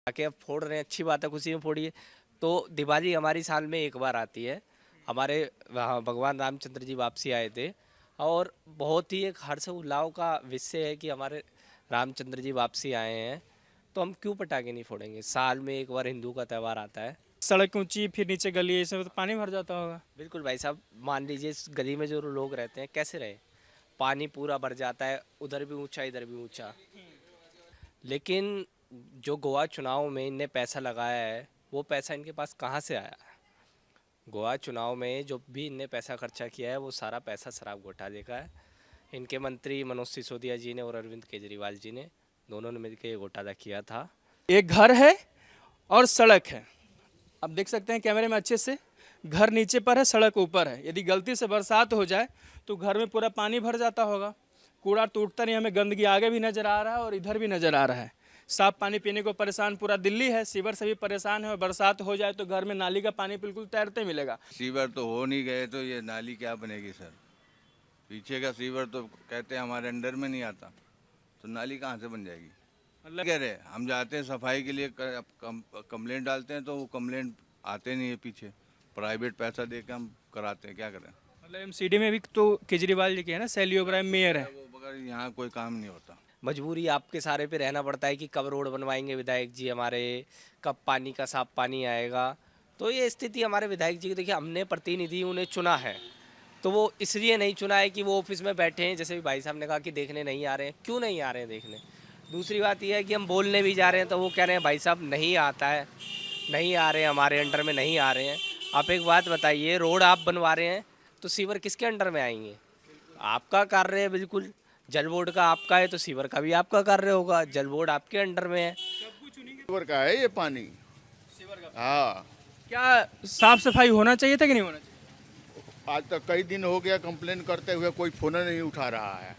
आके अब फोड़ रहे हैं, अच्छी बात है, खुशी में फोड़िए। तो दिवाली हमारी साल में एक बार आती है। हमारे वहाँ भगवान रामचंद्र जी वापसी आए थे और बहुत ही एक हर्ष उल्लास का विषय है कि हमारे रामचंद्र जी वापसी आए हैं, तो हम क्यों पटाखे नहीं फोड़ेंगे। साल में एक बार हिंदू का त्यौहार आता है। सड़क ऊंची, फिर नीचे गली है, इसमें तो पानी भर जाता होगा। बिल्कुल भाई साहब, मान लीजिए इस गली में जो लोग रहते हैं कैसे रहे, पानी पूरा भर जाता है, उधर भी ऊंचा इधर भी ऊंचा। लेकिन जो गोवा चुनाव में इनने पैसा लगाया है, वो पैसा इनके पास कहाँ से आया। गोवा चुनाव में जो भी इनने पैसा खर्चा किया है, वो सारा पैसा शराब घोटाले का है। इनके मंत्री मनोज सिसोदिया जी ने और अरविंद केजरीवाल जी ने, दोनों ने मिलकर ये घोटाला किया था। एक घर है और सड़क है। आप देख सकते हैं कैमरे में अच्छे से, घर नीचे पर है, सड़क ऊपर है। यदि गलती से बरसात हो जाए तो घर में पूरा पानी भर जाता होगा। कूड़ा टूटता नहीं, हमें गंदगी आगे भी नज़र आ रहा है और इधर भी नज़र आ रहा है। साफ पानी पीने को परेशान पूरा दिल्ली है, सीवर से भी परेशान है, और बरसात हो जाए तो घर में नाली का पानी बिल्कुल तैरते मिलेगा। सीवर तो हो नहीं गए तो ये नाली क्या बनेगी सर। पीछे का सीवर तो कहते हैं हमारे अंडर में नहीं आता, तो नाली कहाँ से बन जाएगी। मतलब कह रहे हम जाते हैं सफाई के लिए, कंप्लेंट डालते हैं तो वो कंप्लेंट आते नहीं है पीछे। प्राइवेट पैसा दे के हम कराते हैं, क्या करें। एमसीडी में भी तो केजरीवाल जी के है ना, शैली ओबराय मेयर है। वो बगैर यहाँ कोई काम नहीं होता। मजबूरी आपके सारे पे रहना पड़ता है कि कब रोड बनवाएंगे विधायक जी हमारे, कब पानी का साफ पानी आएगा। तो ये स्थिति हमारे विधायक जी की, देखिए हमने प्रतिनिधि उन्हें चुना है, तो वो इसलिए नहीं चुना है कि वो ऑफिस में बैठे हैं, जैसे भी भाई साहब ने कहा कि देखने नहीं आ रहे हैं। क्यों नहीं आ रहे हैं देखने। दूसरी बात यह है कि हम बोलने भी जा रहे हैं तो वो कह रहे हैं भाई साहब नहीं आता है, नहीं आ रहे हैं, हमारे अंडर में नहीं आ रहे हैं। आप एक बात बताइए, रोड आप बनवा रहे हैं तो सीवर किसके अंडर में आएंगे। आपका कार्य है बिल्कुल। जल बोर्ड का आपका है तो सीवर का भी आपका कार्य होगा। जल बोर्ड आपके अंडर में है। सीवर का है ये पानी। हाँ, क्या साफ सफाई होना चाहिए था कि नहीं होना चाहिए। आज तक कई दिन हो गया कंप्लेन करते हुए, कोई फोन नहीं उठा रहा है।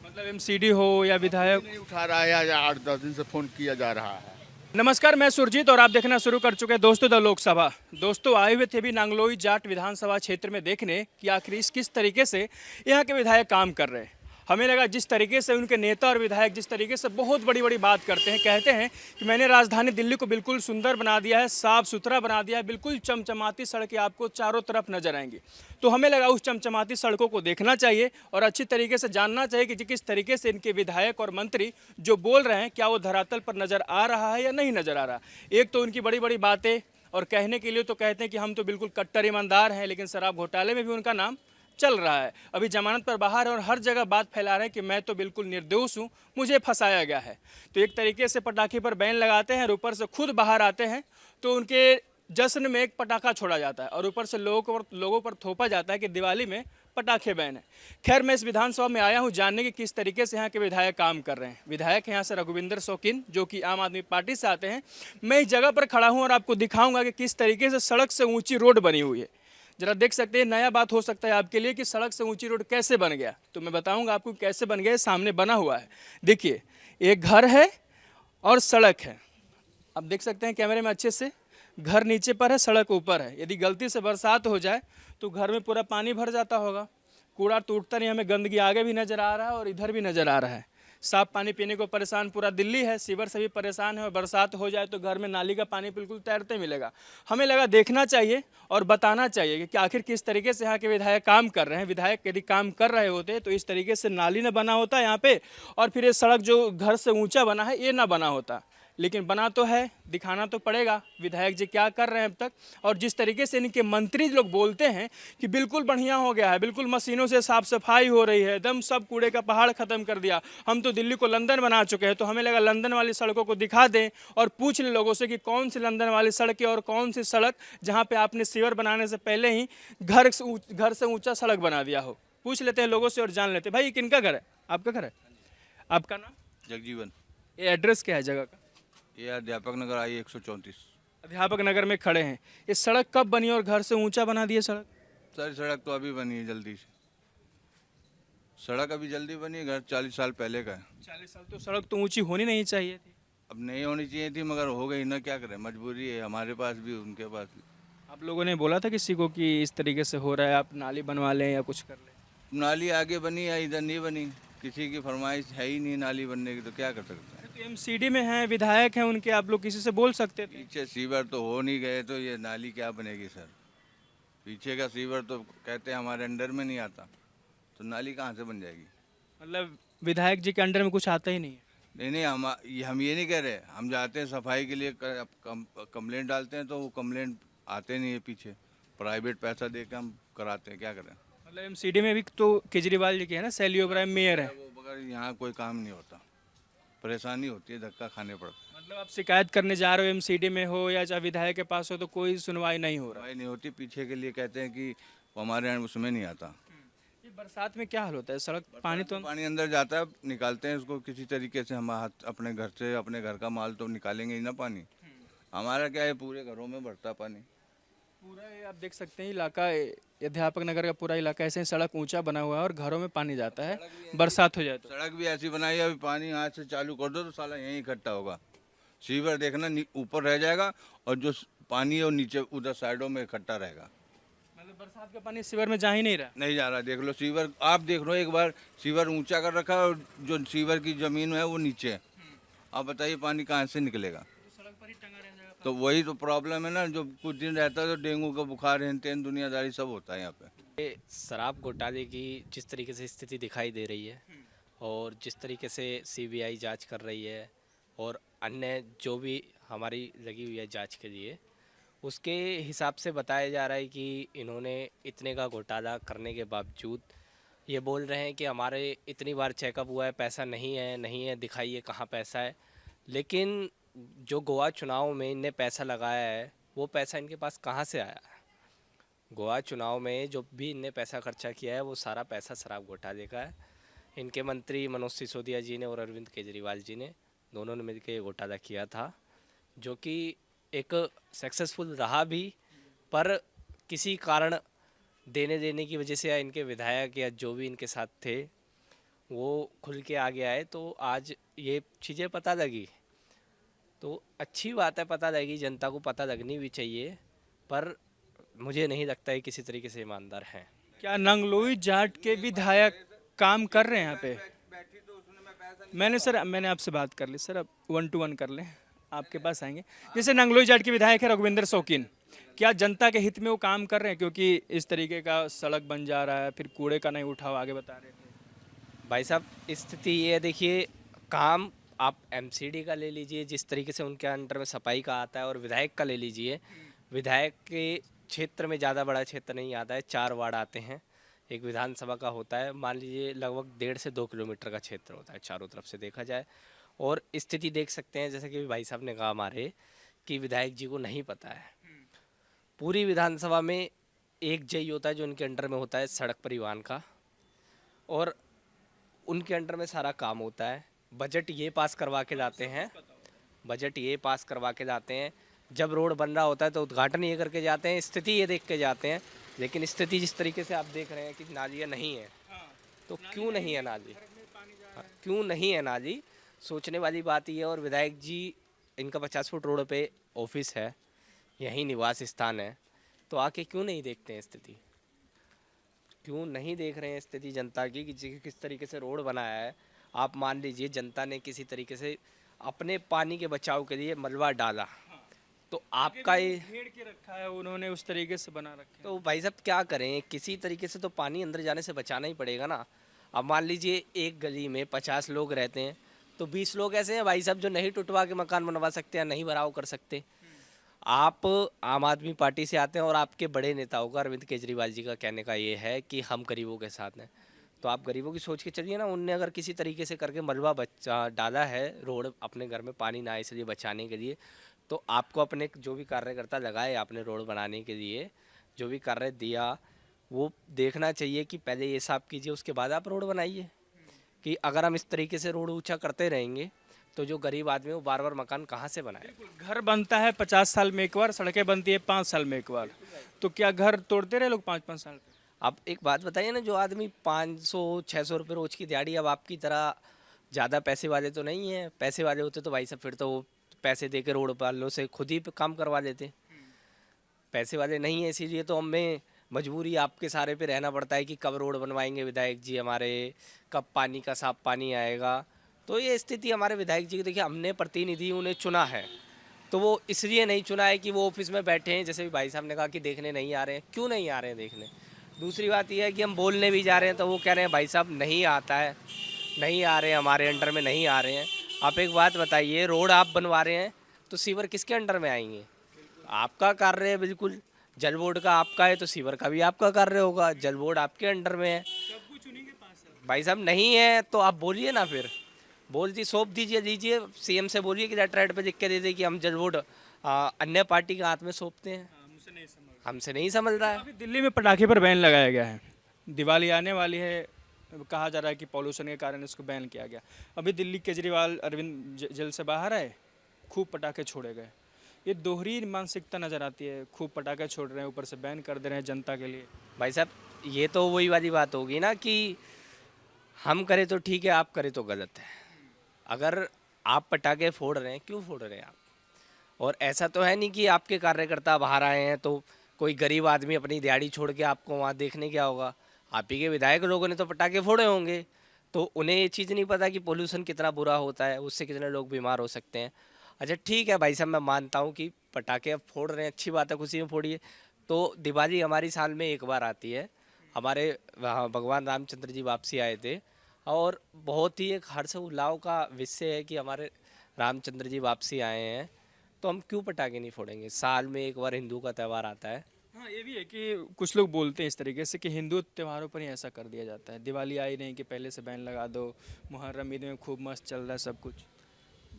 मतलब एमसीडी हो या विधायक। नहीं उठा रहा है, या 8-10 दिन से फोन किया जा रहा है। नमस्कार, मैं सुरजीत और आप देखना शुरू कर चुके हैं दोस्तों द लोकसभा। दोस्तों आए हुए थे भी नांगलोई जाट विधानसभा क्षेत्र में देखने कि आखिर किस तरीके से यहाँ के विधायक काम कर रहे हैं। हमें लगा जिस तरीके से उनके नेता और विधायक जिस तरीके से बहुत बड़ी बड़ी बात करते हैं, कहते हैं कि मैंने राजधानी दिल्ली को बिल्कुल सुंदर बना दिया है, साफ सुथरा बना दिया है, बिल्कुल चमचमाती सड़कें आपको चारों तरफ नजर आएंगी। तो हमें लगा उस चमचमाती सड़कों को देखना चाहिए और अच्छी तरीके से जानना चाहिए कि किस तरीके से इनके विधायक और मंत्री जो बोल रहे हैं, क्या वो धरातल पर नजर आ रहा है या नहीं नजर आ रहा। एक तो उनकी बड़ी बड़ी बातें, और कहने के लिए तो कहते हैं कि हम तो बिल्कुल कट्टर ईमानदार हैं, लेकिन शराब घोटाले में भी उनका नाम चल रहा है। अभी जमानत पर बाहर है और हर जगह बात फैला रहे हैं कि मैं तो बिल्कुल निर्दोष हूँ, मुझे फंसाया गया है। तो एक तरीके से पटाखे पर बैन लगाते हैं और ऊपर से खुद बाहर आते हैं तो उनके जश्न में एक पटाखा छोड़ा जाता है और ऊपर से लोगों पर थोपा जाता है कि दिवाली में पटाखे बैन है। खैर, मैं इस विधानसभा में आया हूं जानने की किस तरीके से यहाँ के विधायक काम कर रहे हैं। विधायक यहाँ से रघुविंदर शौकीन, जो कि आम आदमी पार्टी से आते हैं। मैं इस जगह पर खड़ा हूँ और आपको दिखाऊंगा कि किस तरीके से सड़क से ऊंची रोड बनी हुई है। जरा देख सकते हैं, नया बात हो सकता है आपके लिए कि सड़क से ऊंची रोड कैसे बन गया। तो मैं बताऊंगा आपको कैसे बन गया। सामने बना हुआ है, देखिए, एक घर है और सड़क है। आप देख सकते हैं कैमरे में अच्छे से, घर नीचे पर है, सड़क ऊपर है। यदि गलती से बरसात हो जाए तो घर में पूरा पानी भर जाता होगा। कूड़ा टूटता नहीं, हमें गंदगी आगे भी नज़र आ रहा है और इधर भी नज़र आ रहा है। साफ पानी पीने को परेशान पूरा दिल्ली है, सीवर से भी परेशान है, और बरसात हो जाए तो घर में नाली का पानी बिल्कुल तैरते मिलेगा। हमें लगा देखना चाहिए और बताना चाहिए कि आखिर किस तरीके से यहाँ के विधायक काम कर रहे हैं। विधायक यदि काम कर रहे होते तो इस तरीके से नाली न बना होता यहाँ पे, और फिर ये सड़क जो घर से ऊंचा बना है ये ना बना होता। लेकिन बना तो है, दिखाना तो पड़ेगा विधायक जी क्या कर रहे हैं अब तक। और जिस तरीके से इनके मंत्री लोग बोलते हैं कि बिल्कुल बढ़िया हो गया है, बिल्कुल मशीनों से साफ सफाई हो रही है, एकदम सब कूड़े का पहाड़ खत्म कर दिया, हम तो दिल्ली को लंदन बना चुके हैं। तो हमें लगा लंदन वाली सड़कों को दिखा दें और पूछ लें लोगों से कि कौन सी लंदन वाली सड़क है और कौन सी सड़क जहाँ पर आपने सीवर बनाने से पहले ही घर से ऊँचा सड़क बना दिया हो। पूछ लेते हैं लोगों से और जान लेते हैं। भाई, किनका घर है? आपका घर है? आपका नाम? जगजीवन। ये एड्रेस क्या है जगह का? ये अध्यापक नगर आई 134। अध्यापक नगर में खड़े हैं। ये सड़क कब बनी और घर से ऊंचा बना दिया सड़क? सारी सड़क तो अभी बनी है जल्दी से। सड़क अभी जल्दी बनी है, घर 40 साल पहले का है। 40 साल तो सड़क तो ऊंची होनी नहीं चाहिए थी। अब नहीं होनी चाहिए थी, मगर हो गई ना, क्या करें, मजबूरी है, हमारे पास भी उनके पास भी। आप लोगों ने बोला था किसी को कि इस तरीके से हो रहा है, आप नाली बनवा लें या कुछ कर लें? नाली आगे बनी या इधर नहीं बनी, किसी की फरमाइश है ही नहीं नाली बनने की, तो क्या कर सकते हैं। एमसीडी में हैं, विधायक हैं उनके, आप लोग किसी से बोल सकते थे। पीछे सीवर तो हो नहीं गए तो ये नाली क्या बनेगी सर। पीछे का सीवर तो कहते हैं हमारे अंडर में नहीं आता, तो नाली कहाँ से बन जाएगी। मतलब विधायक जी के अंडर में कुछ आता ही नहीं है। नहीं नहीं, हम ये नहीं कह रहे, हम जाते हैं सफाई के लिए कंप्लेंट डालते हैं तो वो कंप्लेंट आते नहीं है पीछे, प्राइवेट पैसा दे के हम कराते हैं, क्या करें। मतलब एमसीडी में भी तो केजरीवाल जी के है ना, सैली ओबराय मेयर है। वो बगैर यहाँ कोई काम नहीं होता, परेशानी होती है, धक्का खाने पड़ते हैं। मतलब आप शिकायत करने जा रहे हो एमसीडी में हो या चाहे विधायक के पास हो तो कोई सुनवाई नहीं हो रहा। सुनवाई नहीं होती, पीछे के लिए कहते हैं कि वो हमारे यहाँ उसमें नहीं आता। ये बरसात में क्या हाल होता है, सड़क पानी तो पानी अंदर जाता है, निकालते हैं उसको किसी तरीके से। हम हाथ अपने घर से अपने घर का माल तो निकालेंगे ही ना पानी। हमारा क्या है, पूरे घरों में भरता पानी। पूरा ये आप देख सकते हैं इलाका, अध्यापक नगर का पूरा इलाका ऐसे ही सड़क ऊंचा बना हुआ है और घरों में पानी जाता है बरसात हो जाए तो। सड़क भी ऐसी बनाई है, अभी पानी यहाँ से चालू कर दो तो साला यहीं इकट्ठा होगा। सीवर देखना ऊपर रह जाएगा और जो पानी है वो नीचे उधर साइडों में इकट्ठा रहेगा। मतलब बरसात का पानी सीवर में जा ही नहीं रहा। नहीं जा रहा, देख लो सीवर, आप देख लो एक बार, सीवर ऊंचा कर रखा है और जो सीवर की जमीन है वो नीचे है। आप बताइए पानी कहाँ से निकलेगा। सड़क पर ही टंगा रह जाएगा। तो वही तो प्रॉब्लम है ना, जो कुछ दिन रहता है तो डेंगू का बुखार, हेन तेन दुनियादारी सब होता है यहाँ पे। ये शराब घोटाले की जिस तरीके से स्थिति दिखाई दे रही है और जिस तरीके से सीबीआई जांच कर रही है और अन्य जो भी हमारी लगी हुई है जांच के लिए, उसके हिसाब से बताया जा रहा है कि इन्होंने इतने का घोटाला करने के बावजूद ये बोल रहे हैं कि हमारे इतनी बार चेकअप हुआ है, पैसा नहीं है, दिखाइए कहाँ पैसा है। लेकिन जो गोवा चुनाव में इनने पैसा लगाया है वो पैसा इनके पास कहाँ से आया है। गोवा चुनाव में जो भी इनने पैसा खर्चा किया है वो सारा पैसा शराब घोटाले का है। इनके मंत्री मनोज सिसोदिया जी ने और अरविंद केजरीवाल जी ने दोनों ने मिलकर ये घोटाला किया था, जो कि एक सक्सेसफुल रहा भी, पर किसी कारण देने की वजह से या इनके विधायक या जो भी इनके साथ थे वो खुल के आ गया है। तो आज ये चीज़ें पता लगी तो अच्छी बात है, पता लगी, जनता को पता लगनी भी चाहिए, पर मुझे नहीं लगता है किसी तरीके से ईमानदार हैं। क्या नंगलोई जाट के विधायक काम कर रहे हैं यहाँ पे? मैंने आपसे बात कर ली सर, अब 1 to 1 कर लें, आपके पास आएंगे। जैसे नंगलोई जाट के विधायक है रघुविंदर शौकीन, क्या जनता के हित में वो काम कर रहे हैं? क्योंकि इस तरीके का सड़क बन जा रहा है, फिर कूड़े का नहीं उठाव आगे बता रहे थे। भाई साहब स्थिति ये है, देखिए काम आप एमसीडी का ले लीजिए, जिस तरीके से उनके अंडर में सफाई का आता है, और विधायक का ले लीजिए। विधायक के क्षेत्र में ज़्यादा बड़ा क्षेत्र नहीं आता है, 4 वार्ड आते हैं, एक विधानसभा का होता है। मान लीजिए लगभग 1.5 से 2 किलोमीटर का क्षेत्र होता है चारों तरफ से देखा जाए। और स्थिति देख सकते हैं, जैसे कि भाई साहब ने कहा हमारे, कि विधायक जी को नहीं पता है। पूरी विधानसभा में एक जई होता है जो उनके अंडर में होता है सड़क परिवहन का, और उनके अंडर में सारा काम होता है। बजट ये पास करवा के लाते हैं, बजट ये पास करवा के लाते हैं। जब रोड बन रहा होता है तो उद्घाटन ये करके जाते हैं, स्थिति ये देख के जाते हैं। लेकिन स्थिति जिस तरीके से आप देख रहे हैं कि नालियाँ नहीं है, तो क्यों नहीं है नाली, क्यों नहीं है नाली, सोचने वाली बात ये है। और विधायक जी, इनका 50 फुट रोड पे ऑफिस है, यही निवास स्थान है, तो आके क्यों नहीं देखते हैं स्थिति, क्यों नहीं देख रहे हैं स्थिति जनता की कि किस तरीके से रोड बनाया है। आप मान लीजिए जनता ने किसी तरीके से अपने पानी के बचाव के लिए मलबा डाला, तो आपका ये घेर के रखा है उन्होंने, उस तरीके से बना रखा है। तो भाई साहब क्या करें, किसी तरीके से तो पानी अंदर जाने से बचाना ही पड़ेगा ना। अब मान लीजिए एक गली में 50 लोग रहते हैं, तो 20 लोग ऐसे हैं भाई साहब जो नहीं टुटवा के मकान बनवा सकते हैं, नहीं भराव कर सकते। आप आम आदमी पार्टी से आते हैं और आपके बड़े नेताओं का, अरविंद केजरीवाल जी का कहने का ये है कि हम गरीबों के साथ हैं। तो आप गरीबों की सोच के चलिए ना, उनने अगर किसी तरीके से करके मलबा डाला है रोड अपने घर में पानी ना आए इसलिए बचाने के लिए, तो आपको अपने जो भी कार्यकर्ता लगाए आपने रोड बनाने के लिए, जो भी कार्य दिया, वो देखना चाहिए कि पहले ये साफ कीजिए, उसके बाद आप रोड बनाइए। कि अगर हम इस तरीके से रोड ऊंचा करते रहेंगे तो जो गरीब आदमी वो बार बार मकान कहाँ से बनाए। घर बनता है 50 साल में एक बार, सड़कें बनती है 5 साल में एक बार, तो क्या घर तोड़ते रहे लोग 5-5 साल पे? अब एक बात बताइए ना, जो आदमी 500-600 रुपये रोज की दिहाड़ी, अब आपकी तरह ज़्यादा पैसे वाले तो नहीं है। पैसे वाले होते तो भाई साहब फिर तो वो पैसे दे के रोड वालों से खुद ही काम करवा लेते। पैसे वाले नहीं है, इसीलिए तो हमें मजबूरी आपके सहारे पे रहना पड़ता है कि कब रोड बनवाएंगे विधायक जी हमारे, कब पानी का साफ पानी आएगा। तो ये स्थिति हमारे विधायक जी की देखिए, हमने प्रतिनिधि उन्हें चुना है, तो वो इसलिए नहीं चुना है कि वो ऑफिस में बैठे हैं, जैसे भी भाई साहब ने कहा कि देखने नहीं आ रहे हैं। क्यों नहीं आ रहे हैं देखने? दूसरी बात यह है कि हम बोलने भी जा रहे हैं तो वो कह रहे हैं भाई साहब नहीं आता है, नहीं आ रहे हैं, हमारे अंडर में नहीं आ रहे हैं। आप एक बात बताइए, रोड आप बनवा रहे हैं तो सीवर किसके अंडर में आएंगे? आपका कार्य है बिल्कुल। जल बोर्ड का आपका है तो सीवर का भी आपका कार्य होगा। जल बोर्ड आपके अंडर में है, भाई साहब नहीं है तो आप बोलिए ना, फिर बोल दी सौंप दीजिए सीएम से बोलिए कि लेटर पे लिख के दे दे कि हम जल बोर्ड अन्य पार्टी के हाथ में सौंपते हैं। हमसे नहीं समझ रहा है। अभी दिल्ली में पटाखे पर बैन लगाया गया है, दिवाली आने वाली है, कहा जा रहा है कि पॉल्यूशन के कारण इसको बैन किया गया। अभी दिल्ली केजरीवाल अरविंद जेल से बाहर आए, खूब पटाखे छोड़े गए। ये दोहरी मानसिकता नज़र आती है, खूब पटाखे छोड़ रहे हैं, ऊपर से बैन कर दे रहे हैं जनता के लिए। भाई साहब ये तो वही वाली बात होगी ना कि हम करें तो ठीक है, आप करें तो गलत है। अगर आप पटाखे फोड़ रहे हैं, क्यों फोड़ रहे हैं आप? और ऐसा तो है नहीं कि आपके कार्यकर्ता बाहर आए हैं तो कोई गरीब आदमी अपनी दिहाड़ी छोड़ के आपको वहाँ देखने क्या होगा। आप ही के विधायक लोगों ने तो पटाखे फोड़े होंगे, तो उन्हें ये चीज़ नहीं पता कि पोल्यूशन कितना बुरा होता है, उससे कितने लोग बीमार हो सकते हैं। अच्छा ठीक है भाई साहब, मैं मानता हूँ कि पटाखे अब फोड़ रहे हैं, अच्छी बात है, खुशी में फोड़िए। तो दिवाली हमारी साल में एक बार आती है। हमारे वहाँ भगवान रामचंद्र जी वापसी आए थे और बहुत ही एक हर्ष उल्लास का विषय है कि हमारे रामचंद्र जी वापसी आए हैं, तो हम क्यों पटाखे नहीं फोड़ेंगे? साल में एक बार हिंदू का त्यौहार आता है। हाँ, ये भी है कि कुछ लोग बोलते हैं इस तरीके से कि हिंदू त्योहारों पर ही ऐसा कर दिया जाता है, दिवाली आई नहीं कि पहले से बैन लगा दो, मुहर्रम ईद में खूब मस्त चल रहा है सब कुछ।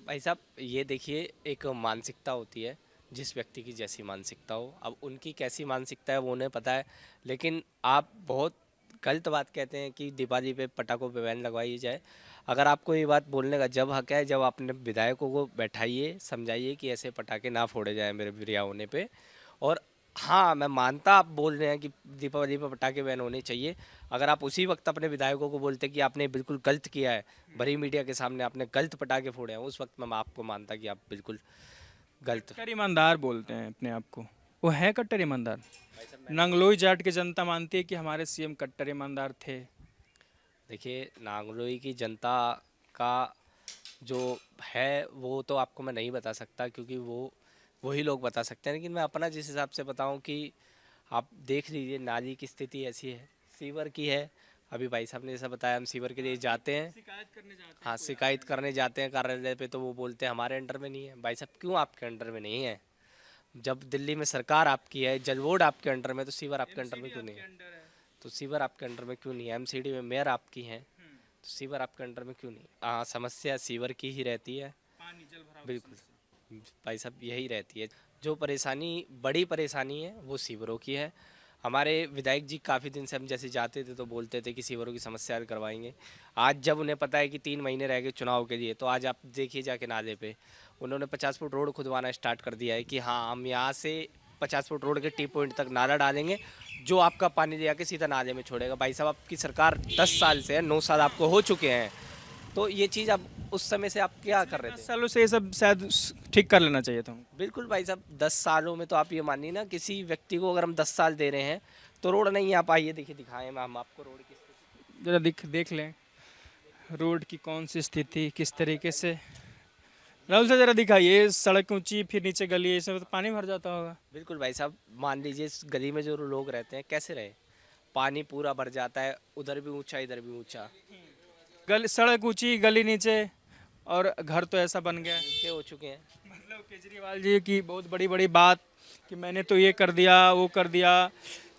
भाई साहब ये देखिए, एक मानसिकता होती है, जिस व्यक्ति की जैसी मानसिकता हो। अब उनकी कैसी मानसिकता है वो उन्हें पता है, लेकिन आप बहुत गलत बात कहते हैं कि दिवाली पे पटाखों पे बैन लगवाई जाए। अगर आपको ये बात बोलने का जब हक है, जब अपने विधायकों को बैठाइए, समझाइए कि ऐसे पटाखे ना फोड़े जाएं मेरे बिरिया होने पे। और हाँ, मैं मानता आप बोल रहे हैं कि दीपावली पे पटाखे बैन होने चाहिए। अगर आप उसी वक्त अपने विधायकों को बोलते कि आपने बिल्कुल गलत किया है, भरी मीडिया के सामने आपने गलत पटाखे फोड़े हैं, उस वक्त मैं आपको मानता कि आप बिल्कुल गलत। कट्टर ईमानदार बोलते हैं अपने आप को, वो है कट्टर ईमानदार? नंगलोई जाट की जनता मानती है कि हमारे सीएम कट्टर ईमानदार थे। देखिए, नांगलोई की जनता का जो है वो तो आपको मैं नहीं बता सकता, क्योंकि वो वही लोग बता सकते हैं। लेकिन मैं अपना जिस हिसाब से बताऊं कि आप देख लीजिए, नाली की स्थिति ऐसी है, सीवर की है। अभी भाई साहब ने जैसा बताया, हम सीवर के लिए जाते हैं, हाँ शिकायत करने जाते हैं कार्यालय पे, तो वो बोलते हैं हमारे अंडर में नहीं है। भाई साहब क्यों आपके अंडर में नहीं है? जब दिल्ली में सरकार आपकी है, जल बोर्ड आपके अंडर में, तो सीवर आपके अंडर में क्यों नहीं है? तो सीवर आपके अंडर में क्यों नहीं है? एमसीडी में मेयर आपकी हैं, तो सीवर आपके अंडर में क्यों नहीं? हाँ, समस्या सीवर की ही रहती है, बिल्कुल भाई साहब यही रहती है। जो परेशानी, बड़ी परेशानी है वो सीवरों की है। हमारे विधायक जी काफ़ी दिन से हम जैसे जाते थे तो बोलते थे कि सीवरों की समस्या हल करवाएंगे। आज जब उन्हें पता है कि 3 महीने रह गए चुनाव के लिए, तो आज आप देखिए जाके नाले पे उन्होंने 50 फुट रोड खुदवाना स्टार्ट कर दिया है कि हाँ हम यहाँ से 50 फुट रोड के टी पॉइंट तक नाला डालेंगे, जो आपका पानी ले जाके सीधा नाले में छोड़ेगा। भाई साहब आपकी सरकार 10 साल से है, 9 साल आपको हो चुके हैं, तो ये चीज़ आप उस समय से आप क्या कर रहे 10 थे? सालों से ये सब शायद ठीक कर लेना चाहिए था। बिल्कुल भाई साहब, 10 सालों में तो आप ये मानिए ना, किसी व्यक्ति को अगर हम 10 साल दे रहे हैं तो रोड नहीं आ पाई है। देखिए दिखाएं हम आपको रोड की स्थिति। जरा देख लें रोड की कौन सी स्थिति किस तरीके से। राहुल से जरा दिखाइए, सड़क ऊंची, फिर नीचे गली, इसमें तो पानी भर जाता होगा। बिल्कुल भाई साहब, मान लीजिए इस गली में जो लोग रहते हैं कैसे रहे, पानी पूरा भर जाता है, उधर भी ऊंचा इधर भी ऊंचा, गली, सड़क ऊंची, गली नीचे, और घर तो ऐसा बन गया है। नीचे हो चुके हैं। मतलब केजरीवाल जी की बहुत बड़ी बड़ी बात कि मैंने तो ये कर दिया, वो कर दिया,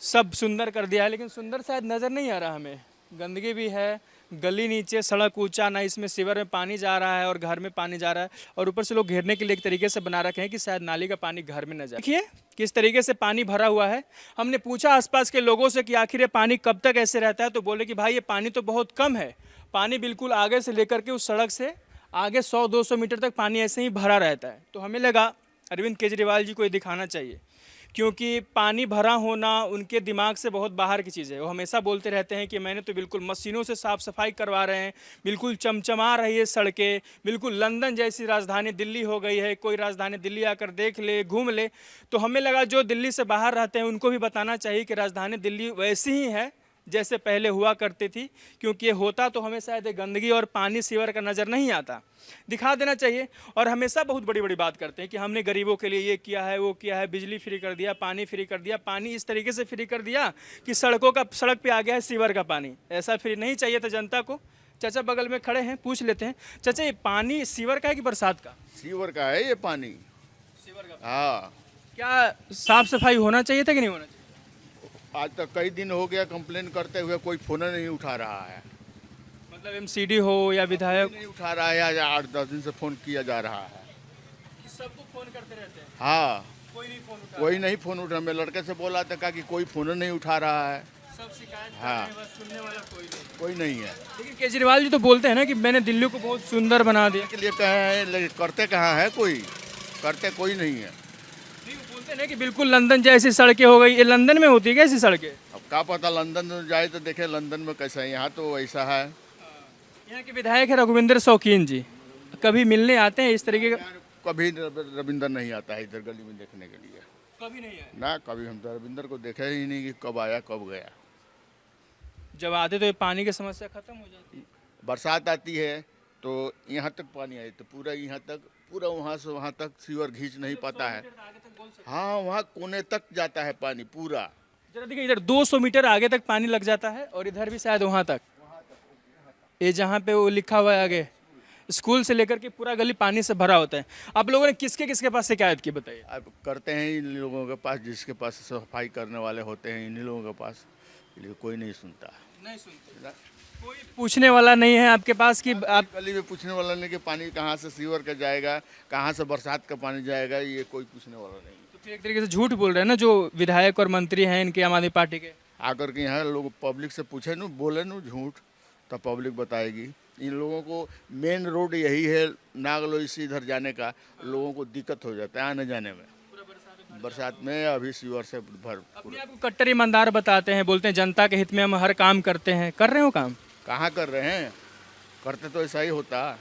सब सुंदर कर दिया है, लेकिन सुंदर शायद नज़र नहीं आ रहा हमें। गंदगी भी है, गली नीचे, सड़क ऊंचा, ना इसमें सीवर में पानी जा रहा है और घर में पानी जा रहा है, और ऊपर से लोग घेरने के लिए एक तरीके से बना रखे हैं कि शायद नाली का पानी घर में न जाए। देखिए किस तरीके से पानी भरा हुआ है। हमने पूछा आसपास के लोगों से कि आखिर ये पानी कब तक ऐसे रहता है, तो बोले कि भाई ये पानी तो बहुत कम है, पानी बिल्कुल आगे से लेकर के उस सड़क से आगे 100-200 मीटर तक पानी ऐसे ही भरा रहता है। तो हमें लगा अरविंद केजरीवाल जी को ये दिखाना चाहिए, क्योंकि पानी भरा होना उनके दिमाग से बहुत बाहर की चीज़ है। वो हमेशा बोलते रहते हैं कि मैंने तो बिल्कुल मशीनों से साफ़ सफाई करवा रहे हैं, बिल्कुल चमचमा रही है सड़कें, बिल्कुल लंदन जैसी राजधानी दिल्ली हो गई है, कोई राजधानी दिल्ली आकर देख ले, घूम ले। तो हमें लगा जो दिल्ली से बाहर रहते हैं उनको भी बताना चाहिए कि राजधानी दिल्ली वैसी ही है जैसे पहले हुआ करती थी, क्योंकि ये होता तो हमें शायद ये गंदगी और पानी सीवर का नज़र नहीं आता। दिखा देना चाहिए। और हमेशा बहुत बड़ी बड़ी बात करते हैं कि हमने गरीबों के लिए ये किया है, वो किया है, बिजली फ्री कर दिया, पानी फ्री कर दिया। पानी इस तरीके से फ्री कर दिया कि सड़क पे आ गया है सीवर का पानी। ऐसा फ्री नहीं चाहिए था जनता को। चाचा बगल में खड़े हैं, पूछ लेते हैं। चाचा, ये पानी सीवर का है कि बरसात का? सीवर का है ये पानी। सीवर का। हाँ, क्या साफ सफाई होना चाहिए था कि नहीं होना चाहिए? आज तक कई दिन हो गया कंप्लेन करते हुए, कोई फोन नहीं उठा रहा है। मतलब एमसीडी हो या विधायक? नहीं उठा रहा है, आज 8-10 दिन से फोन किया जा रहा है। सबको फोन करते रहते हैं, हाँ, कोई नहीं फोन उठा। कोई नहीं फोन उठा। मैं लड़के से बोला था, कहा कि कोई फोन नहीं उठा रहा है। सब शिकायत कर हाँ। रहे हैं, बस सुनने वाला कोई नहीं। कोई नहीं है। लेकिन केजरीवाल जी तो बोलते हैं ना कि मैंने दिल्ली को बहुत सुंदर बना दिया। के लिए कहे हैं, लेकिन करते कहाँ है कोई? करते कोई नहीं है। नहीं, वो बोलते हैं ना कि बिल्कुल लंदन जैसी सड़कें हो गई। ये लंदन में होती है क्या ऐसी सड़कें? अब क्या पता, लंदन में जाए तो देखे लंदन में कैसा है, यहाँ तो वैसा है। यहाँ के विधायक है रघुविंदर शौकीन जी, कभी मिलने आते हैं इस तरीके का? कभी रविंदर नहीं आता है इधर गली में देखने के लिए। कभी नहीं आए। ना, कभी हम तो रविंदर को देखे ही नहीं कि कब आया कब गया। जब आते तो ये पानी की समस्या खत्म हो जाती। बरसात आती है तो यहाँ तक पानी आए तो पूरा यहाँ तक, पूरा वहाँ से वहाँ तक सीवर खींच नहीं पाता है। हाँ, वहाँ कोने तक जाता है पानी पूरा। जरा देखिए, इधर 200 मीटर आगे तक पानी लग जाता है और इधर भी शायद वहाँ तक। ये जहाँ पे वो लिखा हुआ है आगे, स्कूल से लेकर के पूरा गली पानी से भरा होता है। आप लोगों ने किसके किसके पास शिकायत की, बताइए? अब करते हैं इन लोगों के पास, जिसके पास सफाई करने वाले होते हैं, इन्हीं लोगों के पास। इसलिए कोई नहीं सुनता। नहीं सुनते। कोई पूछने वाला नहीं है आपके पास कि आप? गली में पूछने वाला नहीं कि पानी कहाँ से सीवर का जाएगा, कहाँ से बरसात का पानी जाएगा, ये कोई पूछने वाला नहीं। तो फिर एक तरीके से झूठ बोल रहे हैं ना जो विधायक और मंत्री हैं इनके, आम आदमी पार्टी के। आकर के यहाँ लोग पब्लिक से पूछे न, बोले न झूठ, तब पब्लिक बताएगी। इन लोगों को मेन रोड यही है नागलोई से इधर जाने का, लोगों को दिक्कत हो जाता है आने जाने में। बरसात में अभी सीवर से भर। अपने आप को कट्टर ईमानदार बताते हैं, बोलते हैं जनता के हित में हम हर काम करते हैं। कर रहे हो काम? कहाँ कर रहे हैं? करते तो ऐसा ही होता।